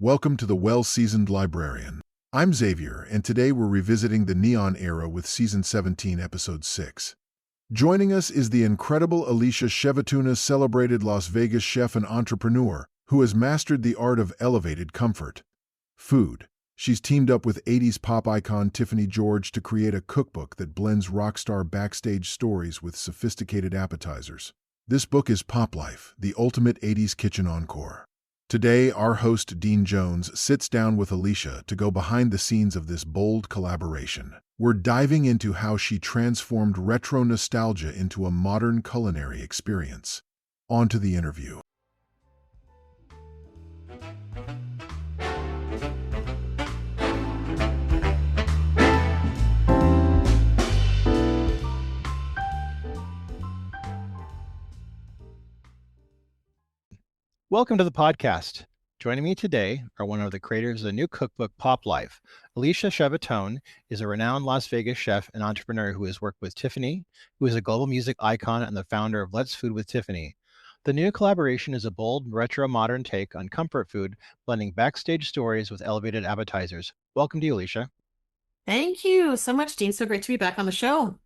Welcome to the well-seasoned Librarian. I'm Xavier, and today we're revisiting the Neon Era with Season 17, Episode 6. Joining us is the incredible Alicia Shevetone, celebrated Las Vegas chef and entrepreneur, who has mastered the art of elevated comfort. Food. She's teamed up with 80s pop icon Tiffany George to create a cookbook that blends rockstar backstage stories with sophisticated appetizers. This book is Pop Life, the ultimate 80s kitchen encore. Today, our host, Dean Jones, sits down with Alicia to go behind the scenes of this bold collaboration. We're diving into how she transformed retro nostalgia into a modern culinary experience. On to the interview. Welcome to the podcast. Joining me today are one of the creators of the new cookbook, Pop Life. Alicia Shevetone is a renowned Las Vegas chef and entrepreneur who has worked with Tiffany, who is a global music icon and the founder of Let's Food with Tiffany. The new collaboration is a bold, retro-modern take on comfort food, blending backstage stories with elevated appetizers. Welcome to you, Alicia. Thank you so much, Dean. So great to be back on the show.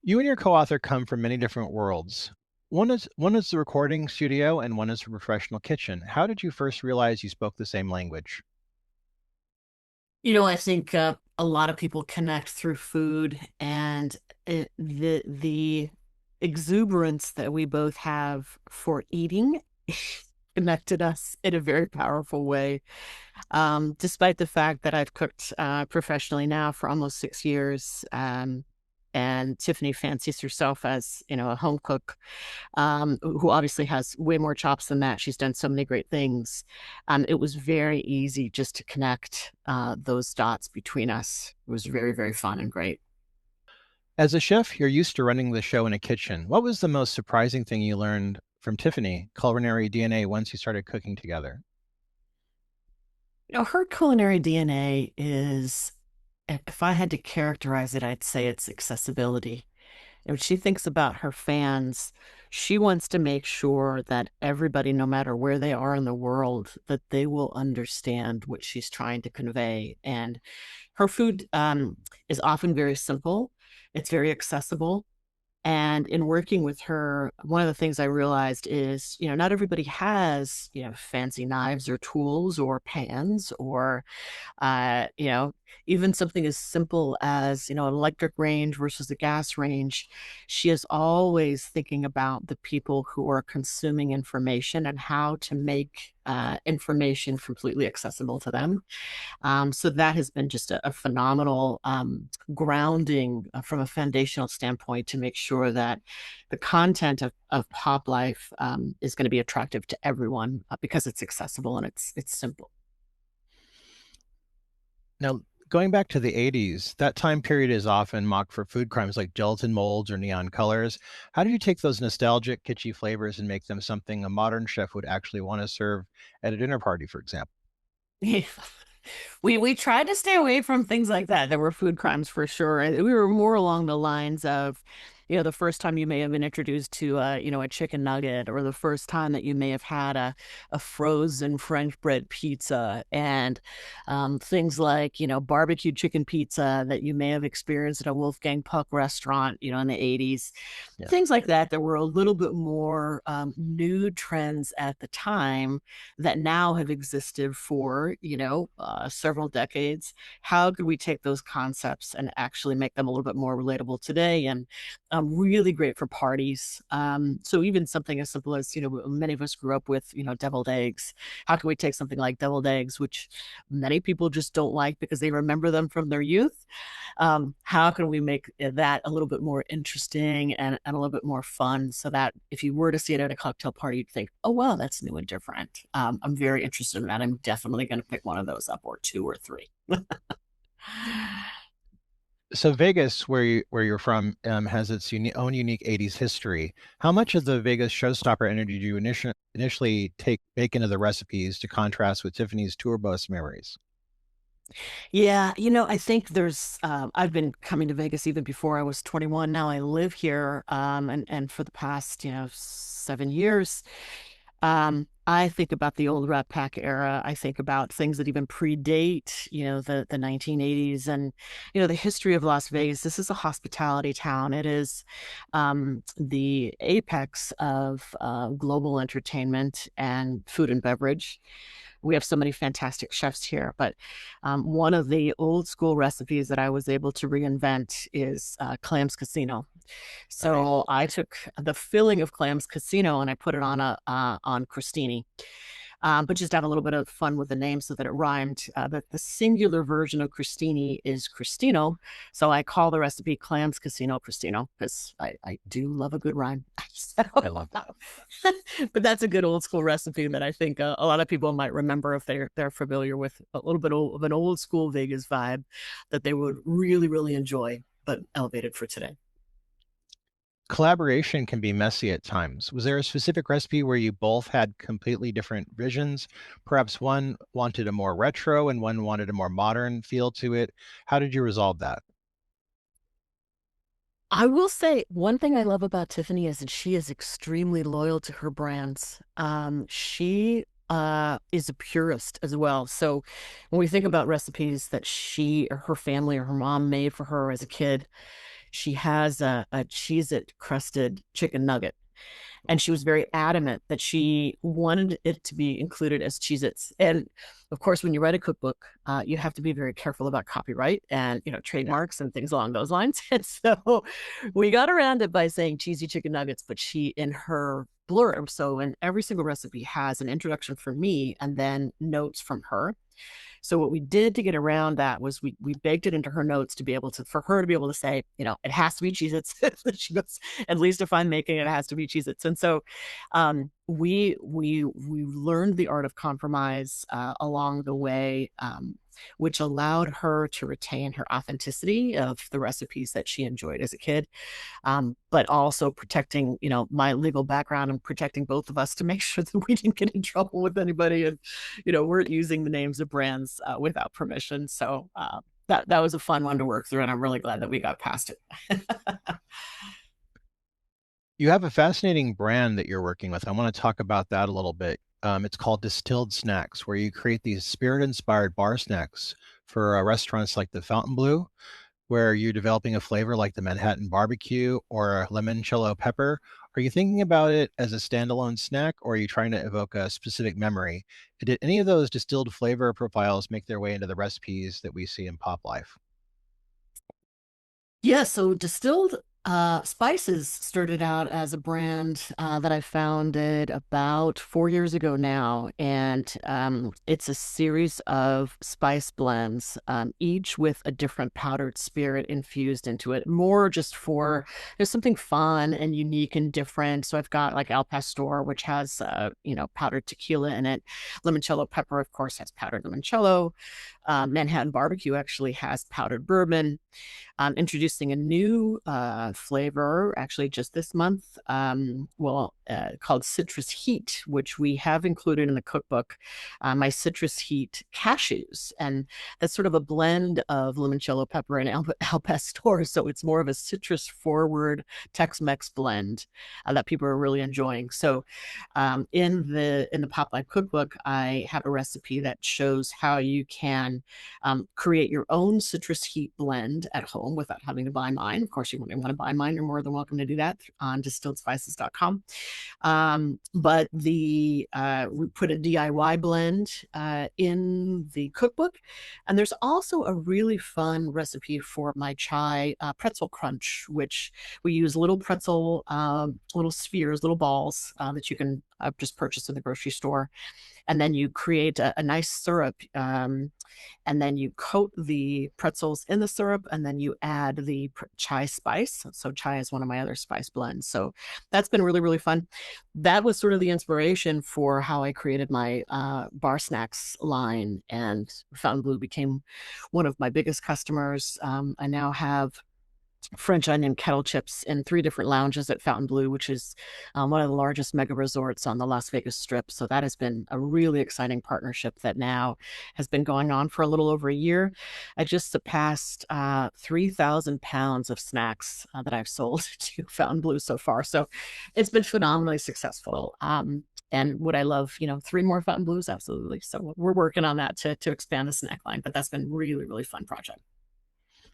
You and your co-author come from many different worlds. One is the recording studio and one is the professional kitchen. How did you first realize you spoke the same language? I think a lot of people connect through food, and the exuberance that we both have for eating connected us in a very powerful way. Despite the fact that I've cooked professionally now for almost 6 years, and Tiffany fancies herself as, a home cook, who obviously has way more chops than that. She's done so many great things. It was very easy just to connect those dots between us. It was very, very fun and great. As a chef, you're used to running the show in a kitchen. What was the most surprising thing you learned from Tiffany, culinary DNA, once you started cooking together? Her culinary DNA is, if I had to characterize it, I'd say it's accessibility. And when she thinks about her fans, she wants to make sure that everybody, no matter where they are in the world, that they will understand what she's trying to convey. And her food is often very simple. It's very accessible. And in working with her, one of the things I realized is, not everybody has, fancy knives or tools or pans or, even something as simple as, an electric range versus a gas range. She is always thinking about the people who are consuming information and how to make information completely accessible to them. So that has been just a phenomenal grounding from a foundational standpoint to make sure that the content of Pop Life is going to be attractive to everyone because it's accessible and it's simple. Now, going back to the 80s, that time period is often mocked for food crimes like gelatin molds or neon colors. How do you take those nostalgic, kitschy flavors and make them something a modern chef would actually want to serve at a dinner party, for example? We tried to stay away from things like that. There were food crimes for sure. And we were more along the lines of, the first time you may have been introduced to, a chicken nugget, or the first time that you may have had a frozen French bread pizza, and things like, barbecue chicken pizza that you may have experienced at a Wolfgang Puck restaurant, in the 80s. Yeah. Things like that were a little bit more new trends at the time that now have existed for, several decades. How could we take those concepts and actually make them a little bit more relatable today? And really great for parties. So even something as simple as, many of us grew up with, deviled eggs. How can we take something like deviled eggs, which many people just don't like because they remember them from their youth? How can we make that a little bit more interesting and a little bit more fun, so that if you were to see it at a cocktail party, you'd think, oh, wow, that's new and different. I'm very interested in that. I'm definitely going to pick one of those up, or 2 or 3. So Vegas, where you're from, has its own unique 80s history. How much of the Vegas showstopper energy do you initially bake into the recipes to contrast with Tiffany's tour bus memories? Yeah, I think I've been coming to Vegas even before I was 21. Now I live here, and for the past, 7 years. I think about the old Rat Pack era. I think about things that even predate, the 1980s and, the history of Las Vegas. This is a hospitality town. It is the apex of global entertainment and food and beverage. We have so many fantastic chefs here, but one of the old school recipes that I was able to reinvent is clams casino. Nice. So I took the filling of clams casino and I put it on on crostini, but just have a little bit of fun with the name so that it rhymed. The singular version of crostini is crostino, so I call the recipe clams casino crostino because I do love a good rhyme. So, I love that. but that's a good old school recipe that I think a lot of people might remember if they're familiar with a little bit of an old school Vegas vibe that they would really enjoy, but elevated for today. Collaboration can be messy at times. Was there a specific recipe where you both had completely different visions? Perhaps one wanted a more retro and one wanted a more modern feel to it. How did you resolve that? I will say one thing I love about Tiffany is that she is extremely loyal to her brands. She is a purist as well. So when we think about recipes that she or her family or her mom made for her as a kid, she has a Cheez-It crusted chicken nugget. And she was very adamant that she wanted it to be included as Cheez-Its. And of course, when you write a cookbook, you have to be very careful about copyright and, Yeah. trademarks and things along those lines. And so we got around it by saying cheesy chicken nuggets, but she, in her blurb, so in every single recipe has an introduction from me and then notes from her. So what we did to get around that was we baked it into her notes to be able to, for her to be able to say, it has to be Cheez-Its. She goes, at least if I'm making it, it has to be Cheez-Its. And so we learned the art of compromise along the way, which allowed her to retain her authenticity of the recipes that she enjoyed as a kid, but also protecting, my legal background and protecting both of us to make sure that we didn't get in trouble with anybody and, weren't using the names of brands without permission. So that was a fun one to work through, and I'm really glad that we got past it. You have a fascinating brand that you're working with. I want to talk about that a little bit. It's called Distilled Snacks, where you create these spirit-inspired bar snacks for restaurants like the Fontainebleau, where you're developing a flavor like the Manhattan barbecue or limoncello pepper. Are you thinking about it as a standalone snack, or are you trying to evoke a specific memory? Did any of those distilled flavor profiles make their way into the recipes that we see in Pop Life? Yeah, so Distilled Spices started out as a brand that I founded about 4 years ago now. And it's a series of spice blends, each with a different powdered spirit infused into it, more just for there's something fun and unique and different. So I've got like Al Pastor, which has, powdered tequila in it. Limoncello pepper, of course, has powdered limoncello. Manhattan barbecue actually has powdered bourbon. Introducing a new flavor actually just this month, called Citrus Heat, which we have included in the cookbook, my Citrus Heat cashews. And that's sort of a blend of limoncello pepper and Al Pastor. So it's more of a citrus forward Tex-Mex blend that people are really enjoying. So in the Pop Life cookbook, I have a recipe that shows how you can create your own Citrus Heat blend at home without having to buy mine. Of course, you want to buy mine, you're more than welcome to do that on distilledspices.com. But we put a DIY blend in the cookbook. And there's also a really fun recipe for my chai pretzel crunch, which we use little pretzel, little spheres, little balls that you can just purchase in the grocery store. And then you create a nice syrup, and then you coat the pretzels in the syrup, and then you add the chai spice. So chai is one of my other spice blends. So that's been really fun. That was sort of the inspiration for how I created my bar snacks line, and Fountain became one of my biggest customers. I now have French onion kettle chips in 3 different lounges at Fontainebleau, which is one of the largest mega resorts on the Las Vegas Strip. So that has been a really exciting partnership that now has been going on for a little over a year. I just surpassed 3,000 pounds of snacks that I've sold to Fontainebleau so far. So it's been phenomenally successful. And would I love, 3 more Fountain Blues? Absolutely. So we're working on that to expand the snack line, but that's been really, really fun project.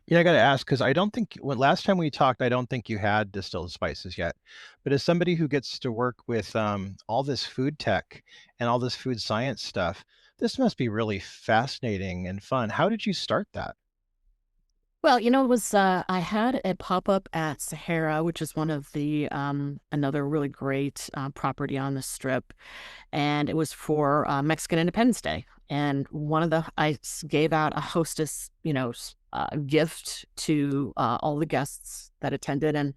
Yeah, I got to ask because I don't think when last time we talked, I don't think you had distilled spices yet. But as somebody who gets to work with all this food tech and all this food science stuff, this must be really fascinating and fun. How did you start that? Well, it was I had a pop up at Sahara, which is one of the another really great property on the strip, and it was for Mexican Independence Day. And one of the gave out a hostess, gift to all the guests that attended, and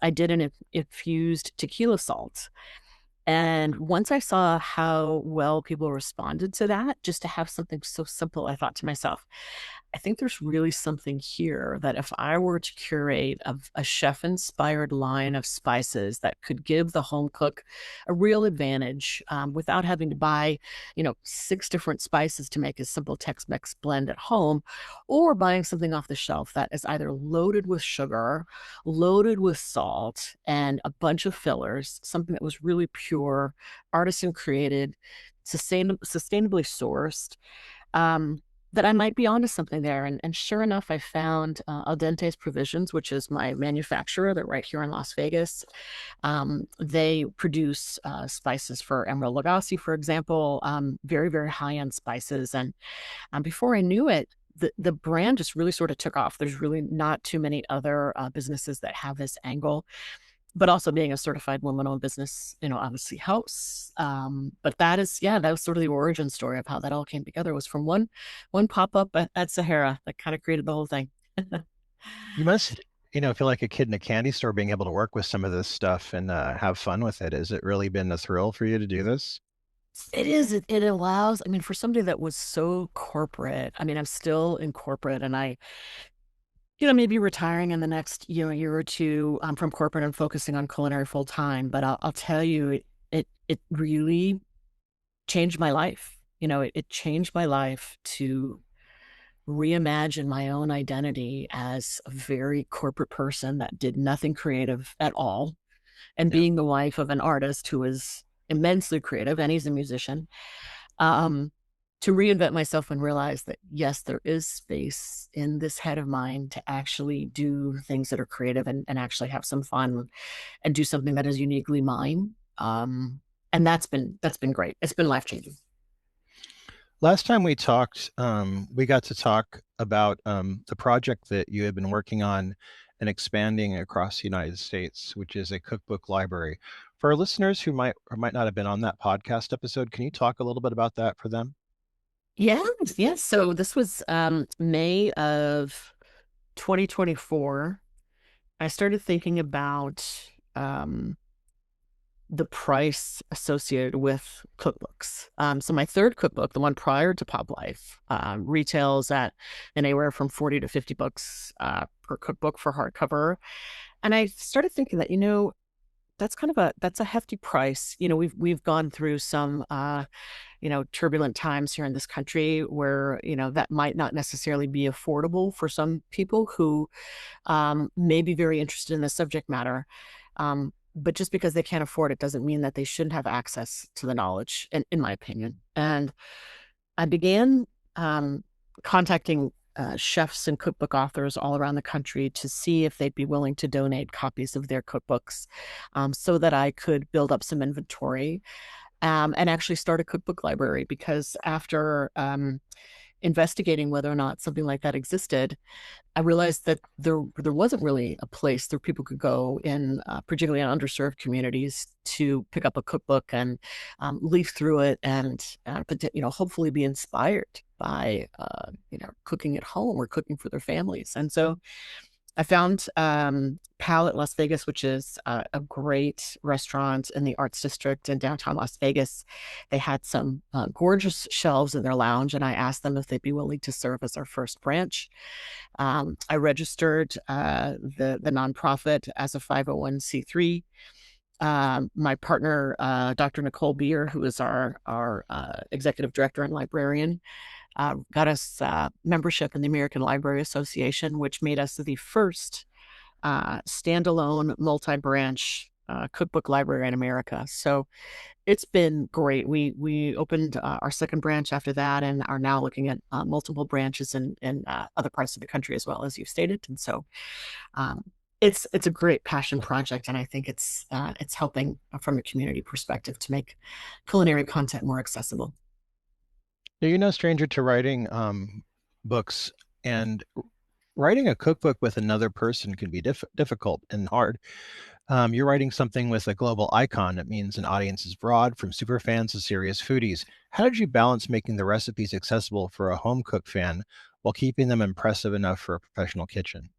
I did an infused tequila salt. And once I saw how well people responded to that, just to have something so simple, I thought to myself, I think there's really something here that if I were to curate a chef inspired line of spices that could give the home cook a real advantage without having to buy, 6 different spices to make a simple Tex-Mex blend at home, or buying something off the shelf that is either loaded with sugar, loaded with salt, and a bunch of fillers, something that was really pure, artisan created, sustainably sourced. Um, that I might be onto something there. And sure enough, I found Al Dente's Provisions, which is my manufacturer. They're right here in Las Vegas. They produce spices for Emerald Lagasse, for example, very, very high-end spices. And before I knew it, the brand just really sort of took off. There's really not too many other businesses that have this angle, but also being a certified woman-owned business, obviously helps. But that was sort of the origin story of how that all came together. Was from one pop-up at Sahara that kind of created the whole thing. You must, feel like a kid in a candy store being able to work with some of this stuff and have fun with it. Has it really been a thrill for you to do this? It is. It allows. I mean, for somebody that was so corporate. I mean, I'm still in corporate, and I maybe retiring in the next year or two from corporate and focusing on culinary full time. But I'll tell you, it really changed my life. It changed my life to reimagine my own identity as a very corporate person that did nothing creative at all, and Yeah. being the wife of an artist who is immensely creative, and he's a musician. Um, to reinvent myself and realize that, yes, there is space in this head of mine to actually do things that are creative and actually have some fun and do something that is uniquely mine. And that's been great. It's been life-changing. Last time we talked, we got to talk about the project that you had been working on and expanding across the United States, which is a cookbook library. For our listeners who might or might not have been on that podcast episode, can you talk a little bit about that for them? Yes, yes. So this was May of 2024. I started thinking about the price associated with cookbooks. So my third cookbook, the one prior to Pop Life, retails at anywhere from 40 to 50 bucks per cookbook for hardcover. And I started thinking that, that's a hefty price. We've gone through some turbulent times here in this country where, that might not necessarily be affordable for some people who may be very interested in the subject matter. But just because they can't afford it doesn't mean that they shouldn't have access to the knowledge, in my opinion. And I began contacting chefs and cookbook authors all around the country to see if they'd be willing to donate copies of their cookbooks, so that I could build up some inventory and actually start a cookbook library. Because after investigating whether or not something like that existed, I realized that there wasn't really a place where people could go in, particularly in underserved communities, to pick up a cookbook and leaf through it and, hopefully be inspired by, cooking at home or cooking for their families. And so I found Palette Las Vegas, which is a great restaurant in the Arts District in downtown Las Vegas. They had some gorgeous shelves in their lounge, and I asked them if they'd be willing to serve as our first branch. I registered the nonprofit as a 501c3. My partner, Dr. Nicole Beer, who is our executive director and librarian, got us membership in the American Library Association, which made us the first standalone multi-branch cookbook library in America. So it's been great. We opened our second branch after that, and are now looking at multiple branches in other parts of the country as well, as you've stated. And so um, it's a great passion project, and I think it's helping from a community perspective to make culinary content more accessible. Now, you're no stranger to writing books, and writing a cookbook with another person can be difficult and hard. You're writing something with a global icon. That means an audience is broad, from super fans to serious foodies. How did you balance making the recipes accessible for a home cook fan while keeping them impressive enough for a professional kitchen?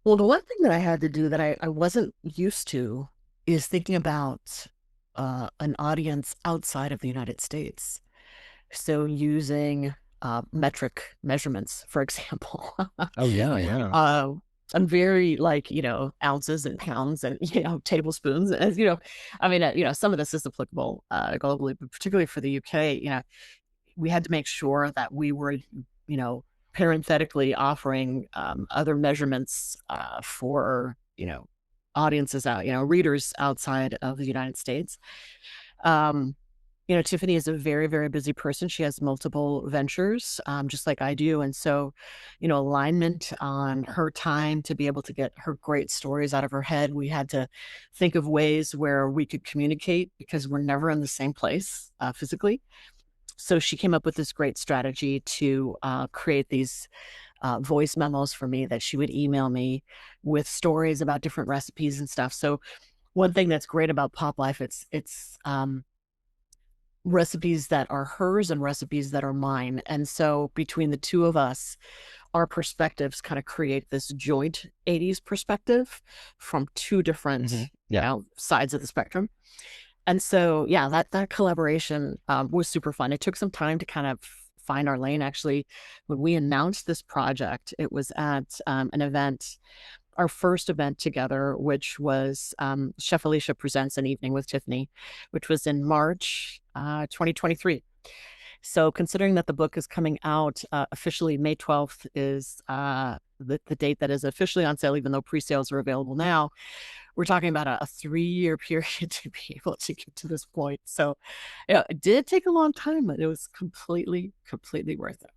Well, the one thing that I had to do that I wasn't used to is thinking about an audience outside of the United States. So using metric measurements, for example, Oh, yeah, yeah. uh, I'm very like, ounces and pounds and, tablespoons. As I mean, some of this is applicable globally, but particularly for the UK, we had to make sure that we were, you know, parenthetically offering other measurements for, audiences out, readers outside of the United States. Um, Tiffany is a very, very busy person. She has multiple ventures, just like I do. And so, alignment on her time to be able to get her great stories out of her head, we had to think of ways where we could communicate because we're never in the same place physically. So she came up with this great strategy to create these voice memos for me that she would email me with stories about different recipes and stuff. So one thing that's great about Pop Life, it's recipes that are hers and recipes that are mine. And so between the two of us, our perspectives kind of create this joint 80s perspective from two different Yeah. sides of the spectrum. And so, yeah, that collaboration was super fun. It took some time to kind of find our lane. Actually, when we announced this project, it was at an event, our first event together, which was Chef Alicia Presents an Evening with Tiffany, which was in March 2023. So considering that the book is coming out officially May 12th is the date that is officially on sale, even though pre-sales are available now, we're talking about a 3-year period to be able to get to this point. So yeah, it did take a long time, but it was completely worth it.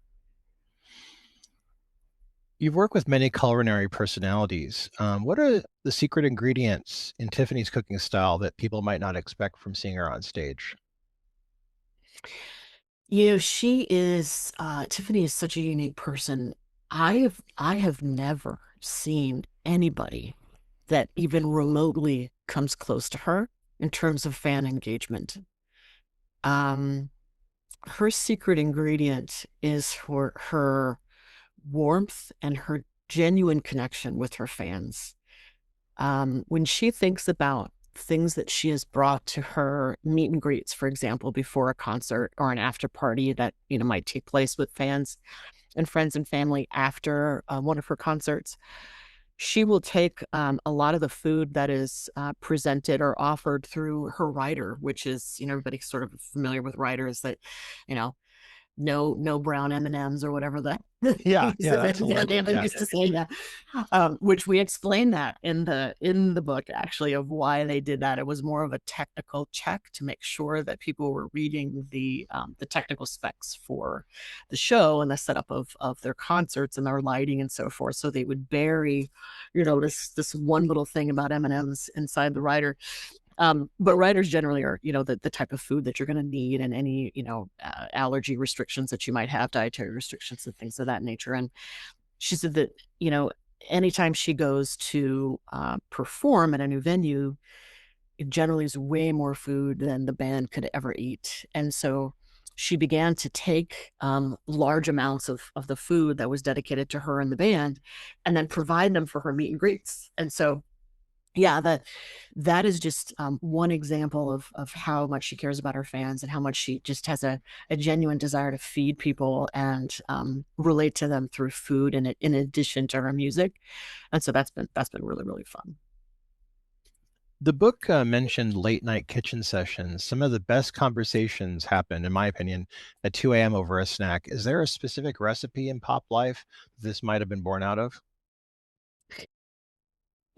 You've worked with many culinary personalities. What are the secret ingredients in Tiffany's cooking style that people might not expect from seeing her on stage? She is Tiffany is such a unique person. I have never seen anybody that even remotely comes close to her in terms of fan engagement. Um, Her secret ingredient is for her warmth and her genuine connection with her fans. When she thinks about things that she has brought to her meet and greets, for example, before a concert or an after party that might take place with fans and friends and family after one of her concerts, she will take a lot of the food that is presented or offered through her writer, which is everybody's sort of familiar with writers that you know no brown M&Ms or whatever the Yeah, yeah, that's a lot. they Yeah. used to say that, which we explain that in the book actually of why they did that. It was more of a technical check to make sure that people were reading the technical specs for the show and the setup of their concerts and their lighting and so forth. So they would bury, this one little thing about M&Ms inside the writer. But writers generally are, the type of food that you're going to need and any, allergy restrictions that you might have, dietary restrictions and things of that nature. And she said that, anytime she goes to perform at a new venue, it generally is way more food than the band could ever eat. And so she began to take large amounts of the food that was dedicated to her and the band and then provide them for her meet and greets. And so yeah, that is just one example of how much she cares about her fans and how much she just has a genuine desire to feed people and relate to them through food and in addition to her music. And so that's been really, really fun. The book mentioned late night kitchen sessions. Some of the best conversations happen, in my opinion, at 2 a.m. over a snack. Is there a specific recipe in pop life this might have been born out of?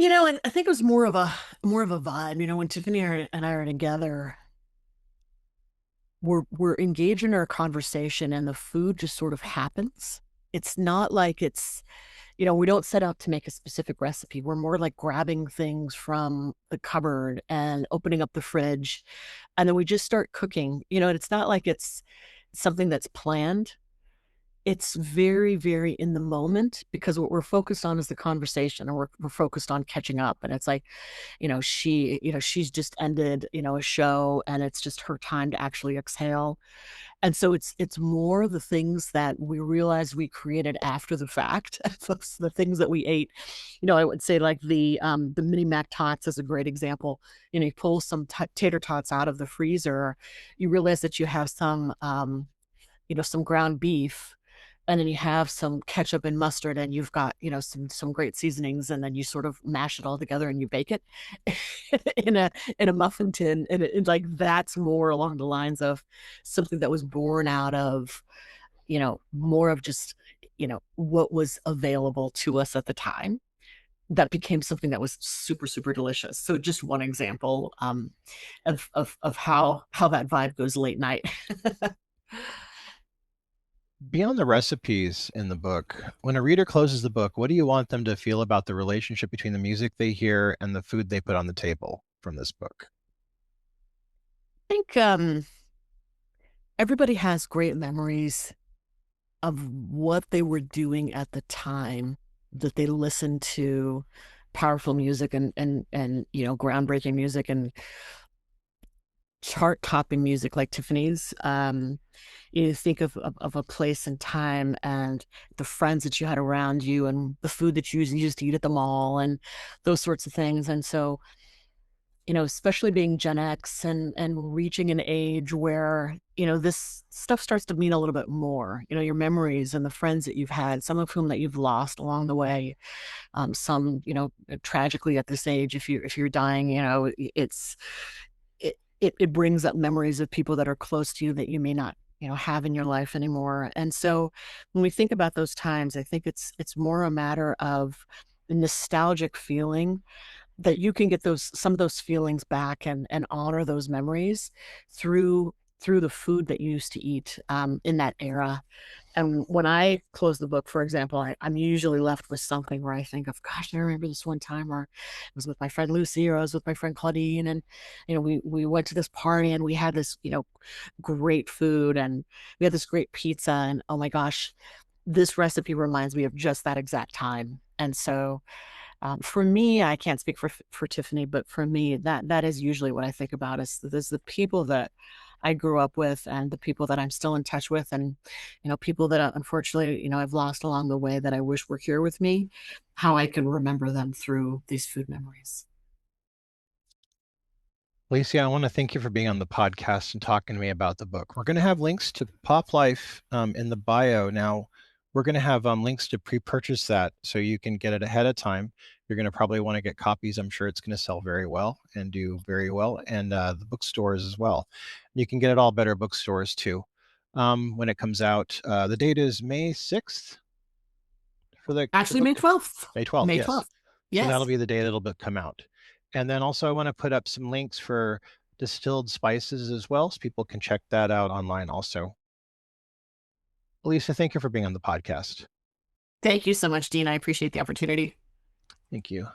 I think it was more of a vibe. When Tiffany and I are together, we're engaged in our conversation, and the food just sort of happens. It's not like we don't set out to make a specific recipe. We're more like grabbing things from the cupboard and opening up the fridge, and then we just start cooking. And it's not like it's something that's planned. It's very, very in the moment, because what we're focused on is the conversation, and we're focused on catching up. And it's like, she's just ended, a show, and it's just her time to actually exhale. And so it's more the things that we realize we created after the fact. Those the things that we ate. I would say like the mini mac tots is a great example. You pull some tater tots out of the freezer, you realize that you have some ground beef, and then you have some ketchup and mustard, and you've got, some great seasonings, and then you sort of mash it all together and you bake it in a muffin tin. And like, that's more along the lines of something that was born out of, more of just, what was available to us at the time, that became something that was super, super delicious. So just one example of how that vibe goes late night. Beyond the recipes in the book, when a reader closes the book, what do you want them to feel about the relationship between the music they hear and the food they put on the table from this book? I think everybody has great memories of what they were doing at the time that they listened to powerful music, and groundbreaking music, and chart topping music like Tiffany's. You think of a place and time, and the friends that you had around you, and the food that you used to eat at the mall, and those sorts of things. And so, especially being Gen X, and reaching an age where, this stuff starts to mean a little bit more. Your memories and the friends that you've had, some of whom that you've lost along the way. Some, tragically at this age, if you're dying, it brings up memories of people that are close to you that you may not, have in your life anymore. And so when we think about those times, I think it's more a matter of the nostalgic feeling, that you can get some of those feelings back, and honor those memories through the food that you used to eat in that era. And when I close the book, for example, I'm usually left with something where I think of, gosh, I remember this one time where I was with my friend Lucy, or I was with my friend Claudine, and we went to this party, and we had this great food, and we had this great pizza, and oh my gosh, this recipe reminds me of just that exact time. And so for me, I can't speak for Tiffany, but for me, that is usually what I think about, is the people that I grew up with, and the people that I'm still in touch with, and people that unfortunately I've lost along the way, that I wish were here with me, how I can remember them through these food memories. Alicia, I want to thank you for being on the podcast and talking to me about the book. We're going to have links to Pop Life in the bio. Now, we're going to have links to pre-purchase that, so you can get it ahead of time. You're going to probably want to get copies. I'm sure it's going to sell very well and do very well, and the bookstores as well. You can get it all better bookstores too when it comes out. The date is May 6th for the Actually, book. May 12th. May 12th, May yes. 12th. So that'll Yes. be the day that'll come out. And then also I want to put up some links for distilled spices as well, so people can check that out online also. Alicia, thank you for being on the podcast. Thank you so much, Dean. I appreciate the opportunity. Thank you.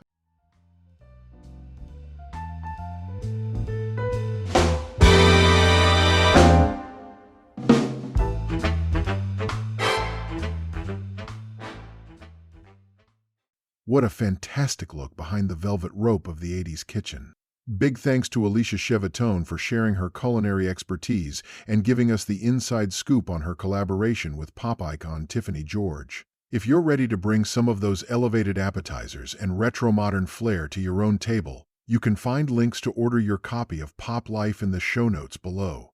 What a fantastic look behind the velvet rope of the 80s kitchen. Big thanks to Alicia Shevetone for sharing her culinary expertise and giving us the inside scoop on her collaboration with pop icon Tiffany George. If you're ready to bring some of those elevated appetizers and retro-modern flair to your own table, you can find links to order your copy of Pop Life in the show notes below.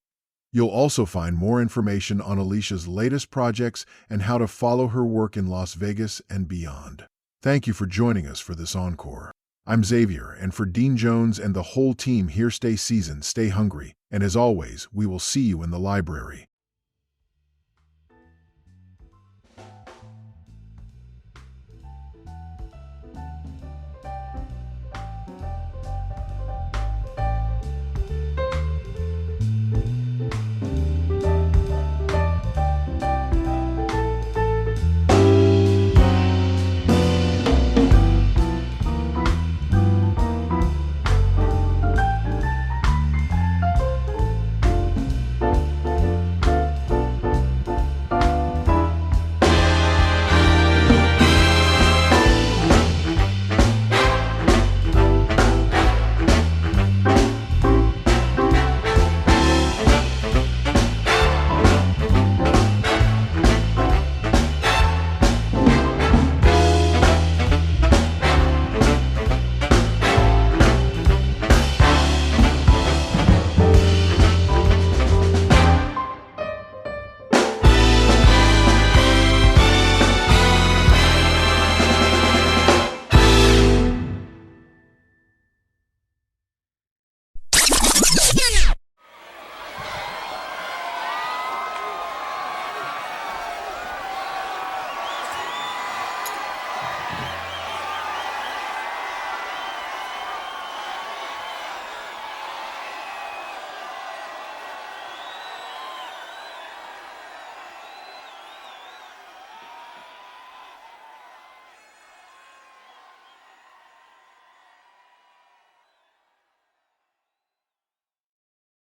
You'll also find more information on Alicia's latest projects and how to follow her work in Las Vegas and beyond. Thank you for joining us for this Encore. I'm Xavier, and for Dean Jones and the whole team here, stay seasoned, stay hungry, and as always, we will see you in the library.